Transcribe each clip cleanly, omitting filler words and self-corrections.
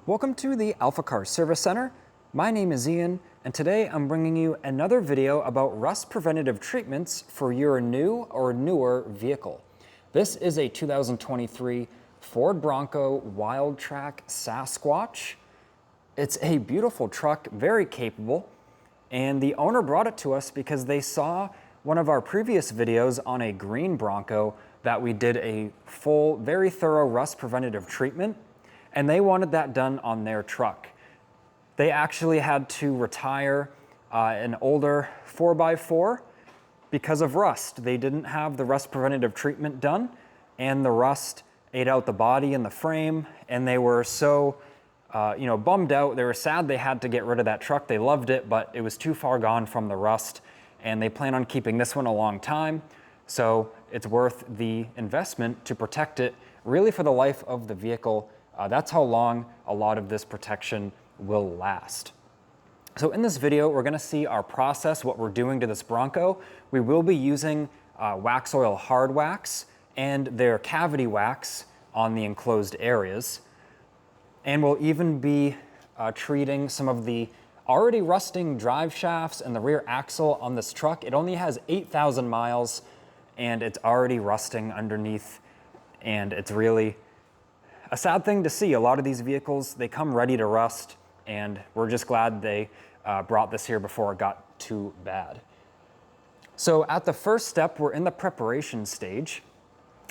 Welcome to the AlphaCars Service Center. My name is Ian, and today I'm bringing you another video about rust preventative treatments for your new or newer vehicle. This is a 2023 Ford Bronco Wildtrak Sasquatch. It's a beautiful truck, very capable, and the owner brought it to us because they saw one of our previous videos on a green Bronco that we did a full, very thorough rust preventative treatment, and they wanted that done on their truck. They actually had to retire an older 4x4 because of rust. They didn't have the rust preventative treatment done, and the rust ate out the body and the frame, and they were so bummed out. They were sad they had to get rid of that truck. They loved it, but it was too far gone from the rust, and they plan on keeping this one a long time. So it's worth the investment to protect it really for the life of the vehicle. That's how long a lot of this protection will last. So in this video, we're gonna see our process, what we're doing to this Bronco. We will be using Waxoyl Hardwax and their cavity wax on the enclosed areas. And we'll even be treating some of the already rusting drive shafts and the rear axle on this truck. It only has 8,000 miles and it's already rusting underneath, and it's really a sad thing to see. A lot of these vehicles, they come ready to rust, and we're just glad they brought this here before it got too bad. So at the first step, we're in the preparation stage.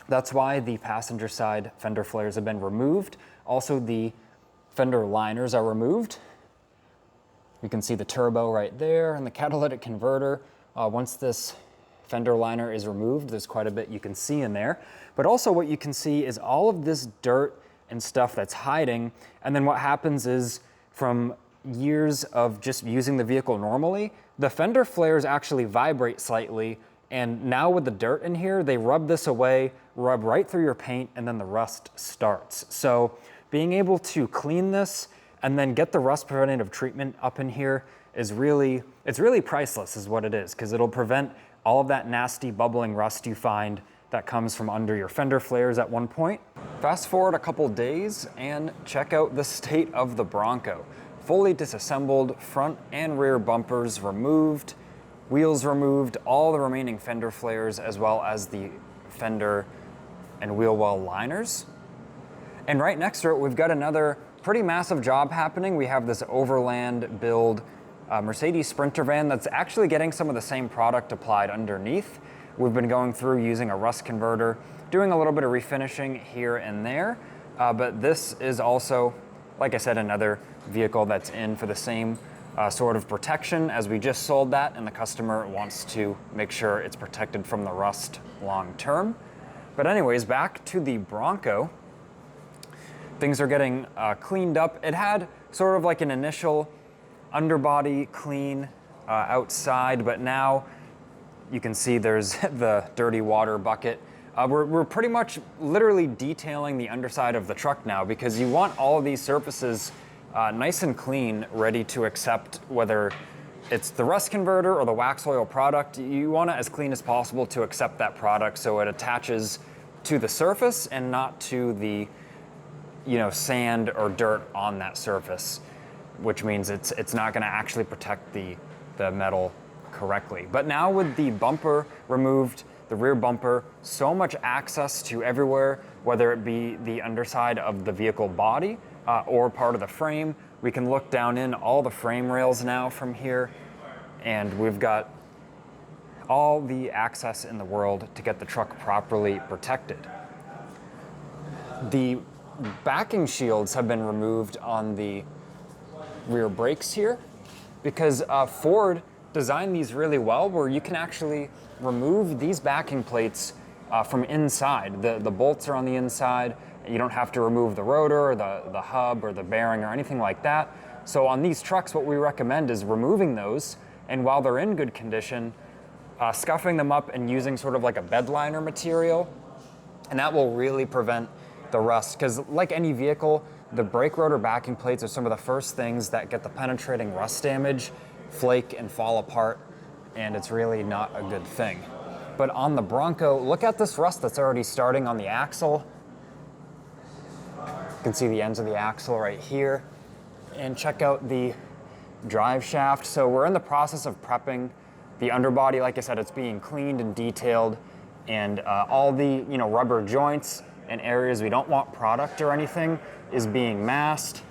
That's why the passenger side fender flares have been removed. Also, the fender liners are removed. You can see the turbo right there and the catalytic converter. Once this fender liner is removed, there's quite a bit you can see in there. But also what you can see is all of this dirt and stuff that's hiding. And then what happens is, from years of just using the vehicle normally, the fender flares actually vibrate slightly. And now with the dirt in here, they rub this away, rub right through your paint, and then the rust starts. So being able to clean this and then get the rust preventative treatment up in here is it's really priceless is what it is, because it'll prevent all of that nasty bubbling rust you find that comes from under your fender flares at one point. Fast forward a couple days and check out the state of the Bronco. Fully disassembled, front and rear bumpers removed, wheels removed, all the remaining fender flares, as well as the fender and wheel well liners. And right next to it, we've got another pretty massive job happening. We have this overland build Mercedes Sprinter van that's actually getting some of the same product applied underneath. We've been going through using a rust converter, doing a little bit of refinishing here and there, but this is also, like I said, another vehicle that's in for the same sort of protection as we just sold that, and the customer wants to make sure it's protected from the rust long term. But anyways, back to the Bronco. Things are getting cleaned up. It had sort of like an initial underbody clean outside, but now you can see there's the dirty water bucket. We're pretty much literally detailing the underside of the truck now, because you want all of these surfaces nice and clean, ready to accept whether it's the rust converter or the Waxoyl product. You want it as clean as possible to accept that product so it attaches to the surface and not to the sand or dirt on that surface, which means it's not going to actually protect the metal correctly. But now with the bumper removed, the rear bumper, so much access to everywhere, whether it be the underside of the vehicle body or part of the frame. We can look down in all the frame rails now from here, and we've got all the access in the world to get the truck properly protected. The backing shields have been removed on the rear brakes here because Ford designed these really well, where you can actually remove these backing plates from inside. The bolts are on the inside. You don't have to remove the rotor or the hub or the bearing or anything like that. So on these trucks, what we recommend is removing those, and while they're in good condition, scuffing them up and using sort of like a bed liner material, and that will really prevent the rust. Because like any vehicle, the brake rotor backing plates are some of the first things that get the penetrating rust damage, flake and fall apart, and it's really not a good thing. But on the Bronco, look at this rust that's already starting on the axle. can see the ends of the axle right here. And check out the drive shaft. So we're in the process of prepping the underbody. Like I said, it's being cleaned and detailed, and all the rubber joints and areas we don't want product or anything is being masked.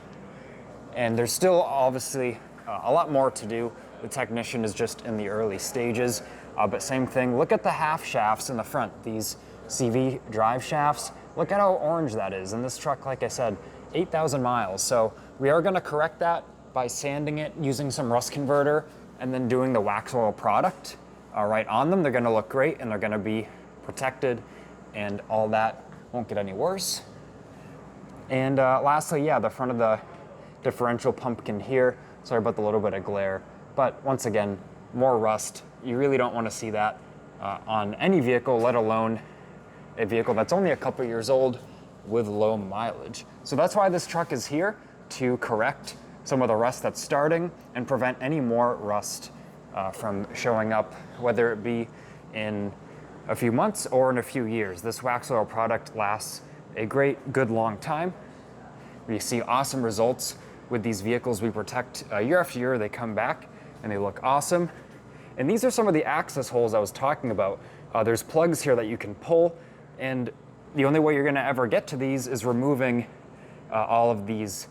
And there's still obviously a lot more to do. The technician is just in the early stages, but same thing. Look at the half shafts in the front, these CV drive shafts. Look at how orange that is. And this truck, like I said, 8,000 miles. So we are gonna correct that by sanding it using some rust converter and then doing the Waxoyl product right on them. They're gonna look great and they're gonna be protected, and all that won't get any worse. And lastly, yeah, the front of the differential pumpkin here. Sorry about the little bit of glare, but once again, more rust. You really don't want to see that on any vehicle, let alone a vehicle that's only a couple years old with low mileage. So that's why this truck is here, to correct some of the rust that's starting and prevent any more rust from showing up, whether it be in a few months or in a few years. This Waxoyl product lasts a good long time. We see awesome results with these vehicles we protect year after year. They come back and they look awesome. And these are some of the access holes I was talking about. There's plugs here that you can pull, and the only way you're gonna ever get to these is removing all of these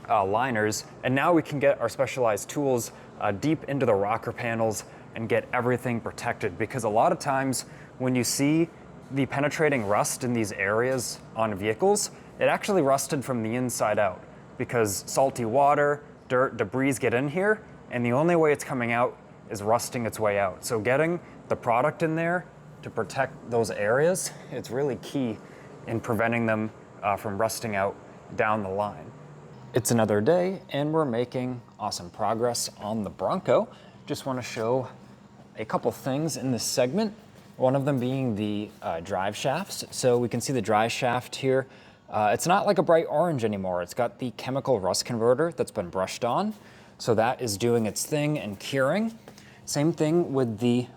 liners. And now we can get our specialized tools deep into the rocker panels and get everything protected, because a lot of times when you see the penetrating rust in these areas on vehicles, it actually rusted from the inside out, because salty water, dirt, debris get in here, and the only way it's coming out is rusting its way out. So getting the product in there to protect those areas, it's really key in preventing them from rusting out down the line. It's another day and we're making awesome progress on the Bronco. Just want to show a couple things in this segment, one of them being the drive shafts. So we can see the drive shaft here. It's not like a bright orange anymore. It's got the chemical rust converter that's been brushed on. So that is doing its thing and curing. Same thing with the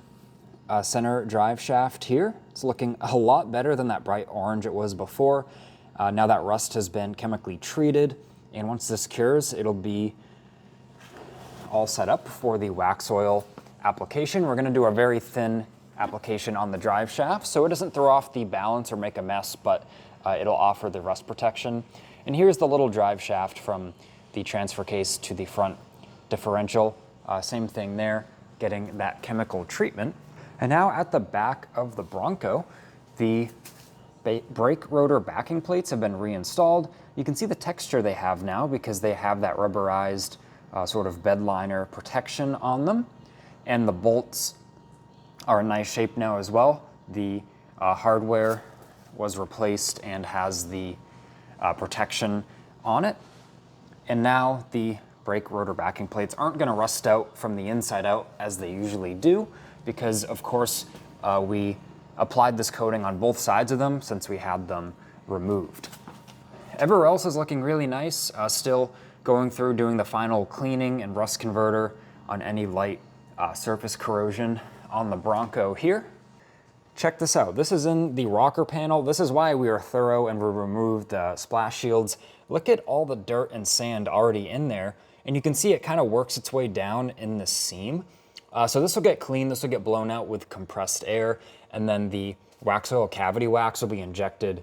center drive shaft here. It's looking a lot better than that bright orange it was before. Now that rust has been chemically treated, and once this cures, it'll be all set up for the Waxoyl application. We're gonna do a very thin application on the drive shaft, so it doesn't throw off the balance or make a mess, but it'll offer the rust protection. And here's the little drive shaft from the transfer case to the front differential. Same thing there, getting that chemical treatment. And now at the back of the Bronco, the brake rotor backing plates have been reinstalled. You can see the texture they have now because they have that rubberized sort of bed liner protection on them. And the bolts are in nice shape now as well. The hardware was replaced and has the protection on it. And now the brake rotor backing plates aren't gonna rust out from the inside out as they usually do, because of course we applied this coating on both sides of them since we had them removed. Everywhere else is looking really nice. Still going through doing the final cleaning and rust converter on any light surface corrosion on the Bronco here. Check this out. This is in the rocker panel. This is why we are thorough and we removed the splash shields. Look at all the dirt and sand already in there, and you can see it kind of works its way down in the seam. So this will get clean, this will get blown out with compressed air, and then the Waxoyl cavity wax will be injected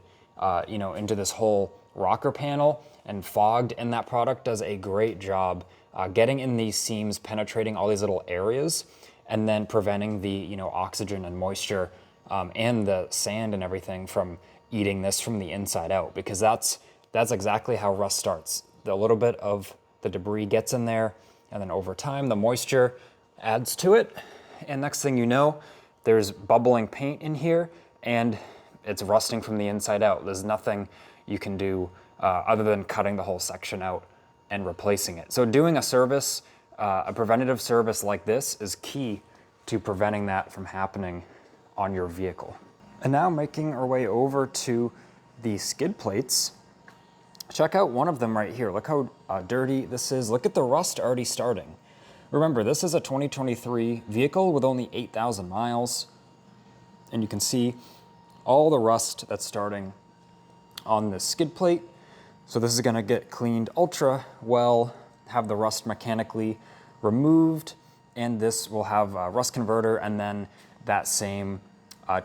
into this whole rocker panel and fogged, and that product does a great job getting in these seams, penetrating all these little areas, and then preventing the oxygen and moisture and the sand and everything from eating this from the inside out, because that's exactly how rust starts. A little bit of the debris gets in there, and then over time the moisture adds to it, and next thing you know, there's bubbling paint in here and it's rusting from the inside out. There's nothing you can do other than cutting the whole section out and replacing it. So doing a service, a preventative service like this is key to preventing that from happening on your vehicle. And now making our way over to the skid plates. Check out one of them right here. Look how dirty this is. Look at the rust already starting. Remember, this is a 2023 vehicle with only 8,000 miles. And you can see all the rust that's starting on this skid plate. So this is gonna get cleaned ultra well, have the rust mechanically removed, and this will have a rust converter and then that same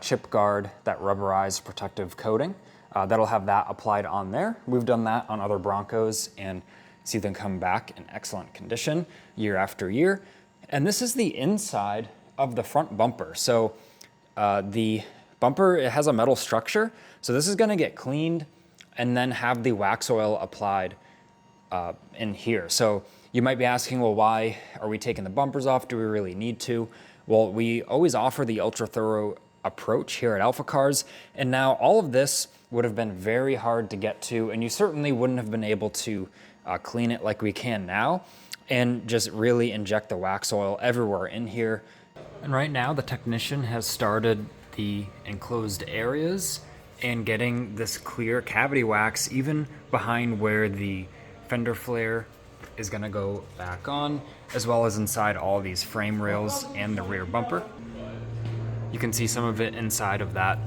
chip guard, that rubberized protective coating. That'll have that applied on there. We've done that on other Broncos and see them come back in excellent condition year after year. And this is the inside of the front bumper. So the bumper, it has a metal structure. So this is gonna get cleaned and then have the Waxoyl applied in here. So you might be asking, well, why are we taking the bumpers off? Do we really need to? Well, we always offer the ultra thorough approach here at AlphaCars. And now all of this would have been very hard to get to, and you certainly wouldn't have been able to clean it like we can now and just really inject the Waxoyl everywhere in here. And right now the technician has started the enclosed areas and getting this clear cavity wax even behind where the fender flare is gonna go back on, as well as inside all these frame rails and the rear bumper. You can see some of it inside of that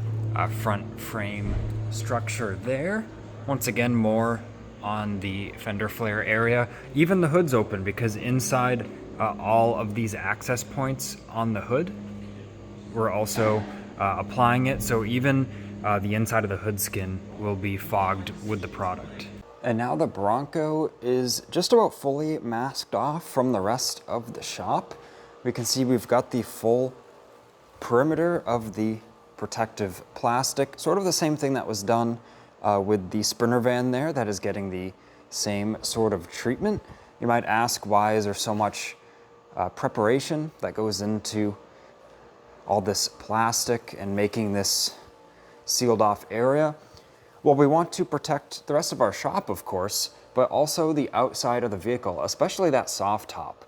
front frame structure there. Once again, more on the fender flare area. Even the hood's open because inside all of these access points on the hood, we're also applying it. So even the inside of the hood skin will be fogged with the product. And now the Bronco is just about fully masked off from the rest of the shop. We can see we've got the full perimeter of the protective plastic, sort of the same thing that was done with the Sprinter van there that is getting the same sort of treatment. You might ask, why is there so much preparation that goes into all this plastic and making this sealed off area? Well, we want to protect the rest of our shop, of course, but also the outside of the vehicle, especially that soft top.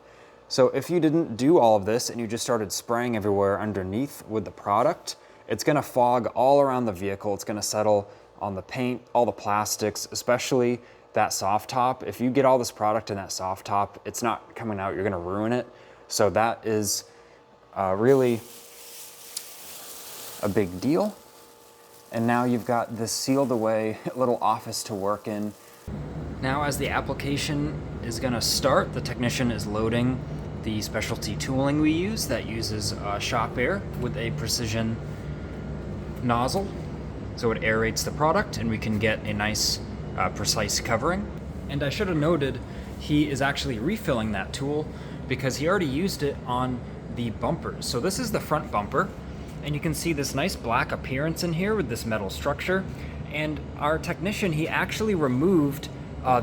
So if you didn't do all of this and you just started spraying everywhere underneath with the product, it's gonna fog all around the vehicle. It's gonna settle on the paint, all the plastics, especially that soft top. If you get all this product in that soft top, it's not coming out, you're gonna ruin it. So that is really a big deal. And now you've got this sealed away little office to work in. Now as the application is gonna start, the technician is loading the specialty tooling we use that uses shop air with a precision nozzle. So it aerates the product and we can get a nice precise covering. And I should have noted, he is actually refilling that tool because he already used it on the bumpers. So this is the front bumper, and you can see this nice black appearance in here with this metal structure. And our technician, he actually removed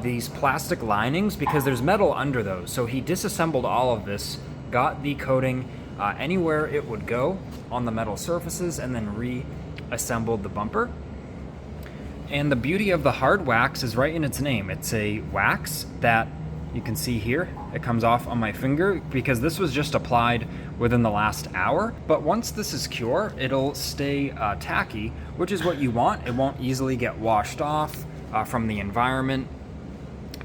these plastic linings because there's metal under those. So he disassembled all of this, got the coating anywhere it would go on the metal surfaces, and then reassembled the bumper. And the beauty of the Hardwax is right in its name. It's a wax that you can see here. It comes off on my finger because this was just applied within the last hour. But once this is cured, it'll stay tacky, which is what you want. It won't easily get washed off from the environment,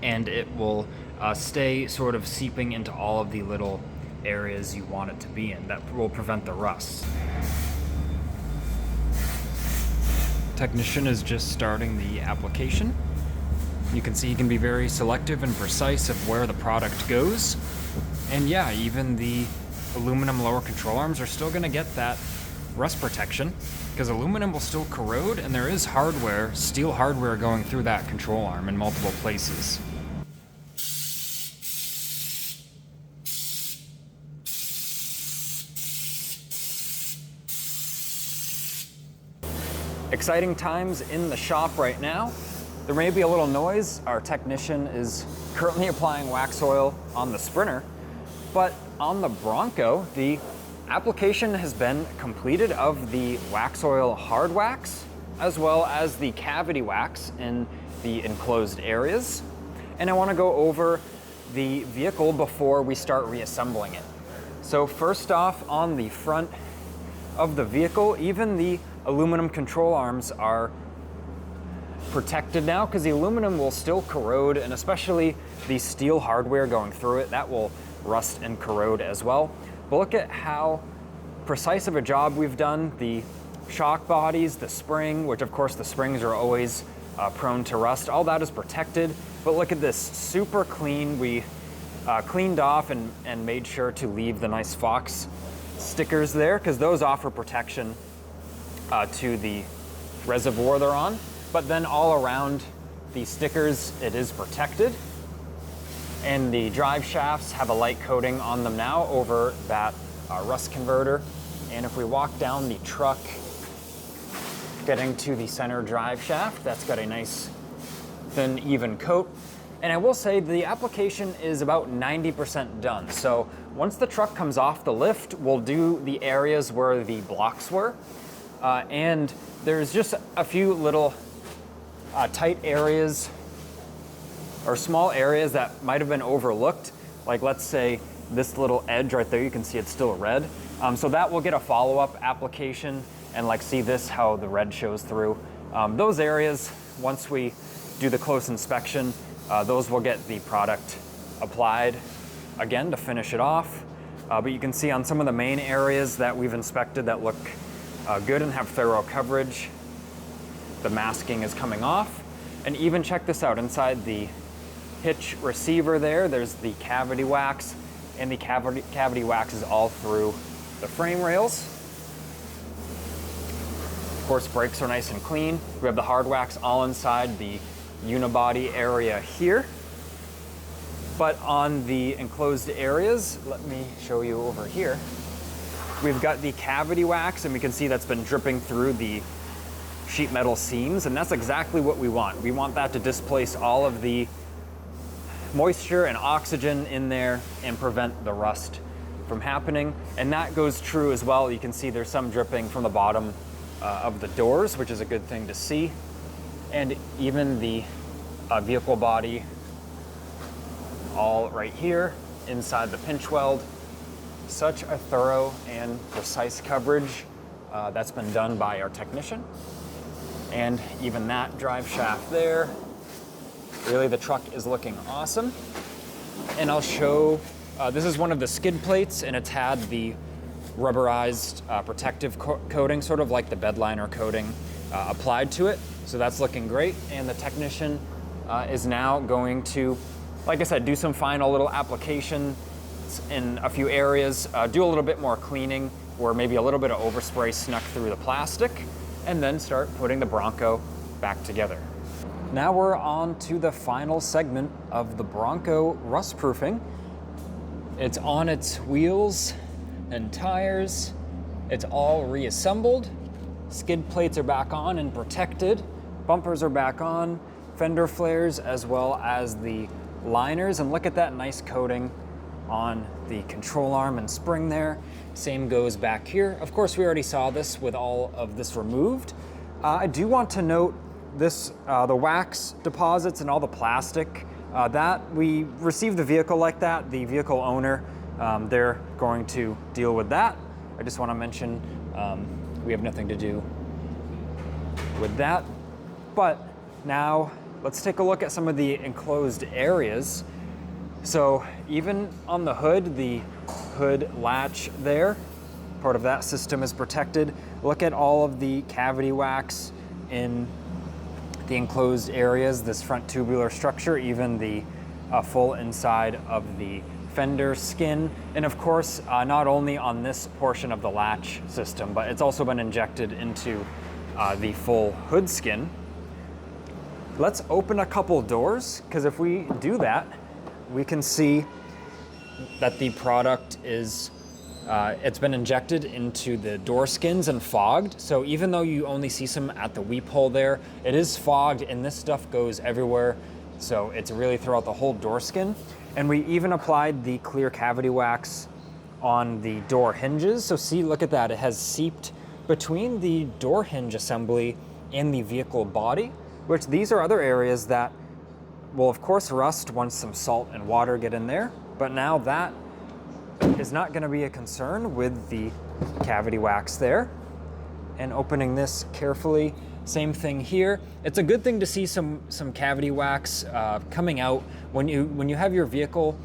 and it will stay sort of seeping into all of the little areas you want it to be in. That will prevent the rust. Technician is just starting the application. You can see he can be very selective and precise of where the product goes. And yeah, even the aluminum lower control arms are still gonna get that rust protection because aluminum will still corrode, and there is hardware, steel hardware going through that control arm in multiple places. Exciting times in the shop right now. There may be a little noise. Our technician is currently applying Waxoyl on the Sprinter, but on the Bronco, the application has been completed of the Waxoyl Hardwax, as well as the cavity wax in the enclosed areas. And I want to go over the vehicle before we start reassembling it. So first off, on the front of the vehicle, even the aluminum control arms are protected now because the aluminum will still corrode, and especially the steel hardware going through it, that will rust and corrode as well. But look at how precise of a job we've done. The shock bodies, the spring, which of course the springs are always prone to rust. All that is protected, but look at this, super clean. We cleaned off and made sure to leave the nice Fox stickers there because those offer protection to the reservoir they're on. But then all around the stickers, it is protected. And the drive shafts have a light coating on them now over that rust converter. And if we walk down the truck, getting to the center drive shaft, that's got a nice thin, even coat. And I will say the application is about 90% done. So once the truck comes off the lift, we'll do the areas where the blocks were. And there's just a few little tight areas or small areas that might have been overlooked. Like let's say this little edge right there, you can see it's still red. So that will get a follow-up application and like see this, how the red shows through. Those areas, once we do the close inspection, those will get the product applied again to finish it off. But you can see on some of the main areas that we've inspected that look good and have thorough coverage, the masking is coming off. And even check this out, inside the hitch receiver there's the cavity wax, and the cavity wax is all through the frame rails. Of course, brakes are nice and clean. We have the Hardwax all inside the unibody area here. But on the enclosed areas, let me show you over here. We've got the cavity wax, and we can see that's been dripping through the sheet metal seams, and that's exactly what we want. We want that to displace all of the moisture and oxygen in there and prevent the rust from happening. And that goes true as well. You can see there's some dripping from the bottom of the doors, which is a good thing to see. And even the vehicle body, all right here inside the pinch weld. Such a thorough and precise coverage that's been done by our technician. And even that drive shaft there, really the truck is looking awesome. And I'll show, this is one of the skid plates, and it's had the rubberized protective coating, sort of like the bed liner coating applied to it. So that's looking great. And the technician is now going to, like I said, do some final little application in a few areas, do a little bit more cleaning, or maybe a little bit of overspray snuck through the plastic, and then start putting the Bronco back together. Now we're on to the final segment of the Bronco rust proofing. It's on its wheels and tires. It's all reassembled. Skid plates are back on and protected. Bumpers are back on, fender flares, as well as the liners. And look at that nice coating on the control arm and spring there. Same goes back here. Of course, we already saw this with all of this removed. I do want to note this, the wax deposits and all the plastic, that we received the vehicle like that. The vehicle owner, they're going to deal with that. I just want to mention we have nothing to do with that. But now let's take a look at some of the enclosed areas. So even on the hood latch there, part of that system is protected. Look at all of the cavity wax in the enclosed areas, this front tubular structure, even the full inside of the fender skin. And of course, not only on this portion of the latch system, but it's also been injected into the full hood skin. Let's open a couple doors, because if we do that, we can see that the product is, it's been injected into the door skins and fogged. So even though you only see some at the weep hole there, it is fogged, and this stuff goes everywhere. So it's really throughout the whole door skin. And we even applied the clear cavity wax on the door hinges. So see, look at that. It has seeped between the door hinge assembly and the vehicle body, which these are other areas that will of course rust once some salt and water get in there. But now that is not going to be a concern with the cavity wax there. And opening this carefully, same thing here. It's a good thing to see some cavity wax coming out when you have your vehicle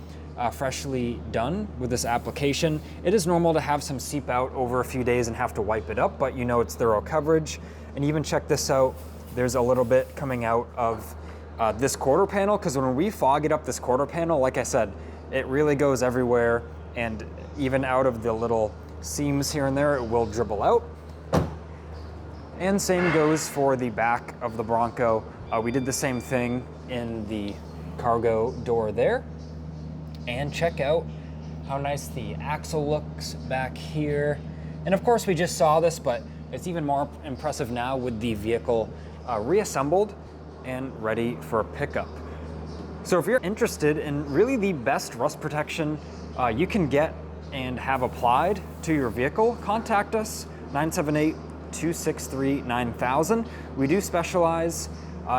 freshly done with this application. It is normal to have some seep out over a few days and have to wipe it up, but you know it's thorough coverage. And even check this out, there's a little bit coming out of this quarter panel, because when we fog it up this quarter panel, like I said, it really goes everywhere, and even out of the little seams here and there, it will dribble out. And same goes for the back of the Bronco. We did the same thing in the cargo door there. And check out how nice the axle looks back here. And of course we just saw this, but it's even more impressive now with the vehicle reassembled and ready for pickup. So if you're interested in really the best rust protection you can get and have applied to your vehicle, contact us, 978-263-9000. We do specialize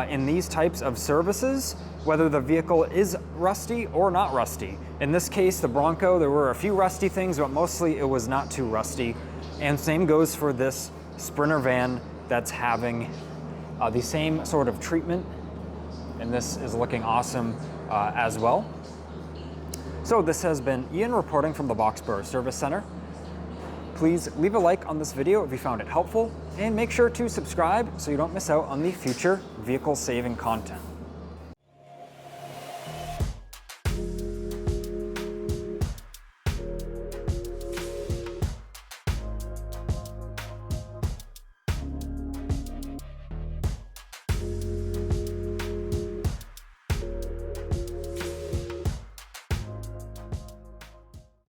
in these types of services, whether the vehicle is rusty or not rusty. In this case, the Bronco, there were a few rusty things, but mostly it was not too rusty. And same goes for this Sprinter van that's having the same sort of treatment, and this is looking awesome as well. So this has been Ian reporting from the Boxborough Service Center. Please leave a like on this video if you found it helpful, and make sure to subscribe so you don't miss out on the future vehicle saving content.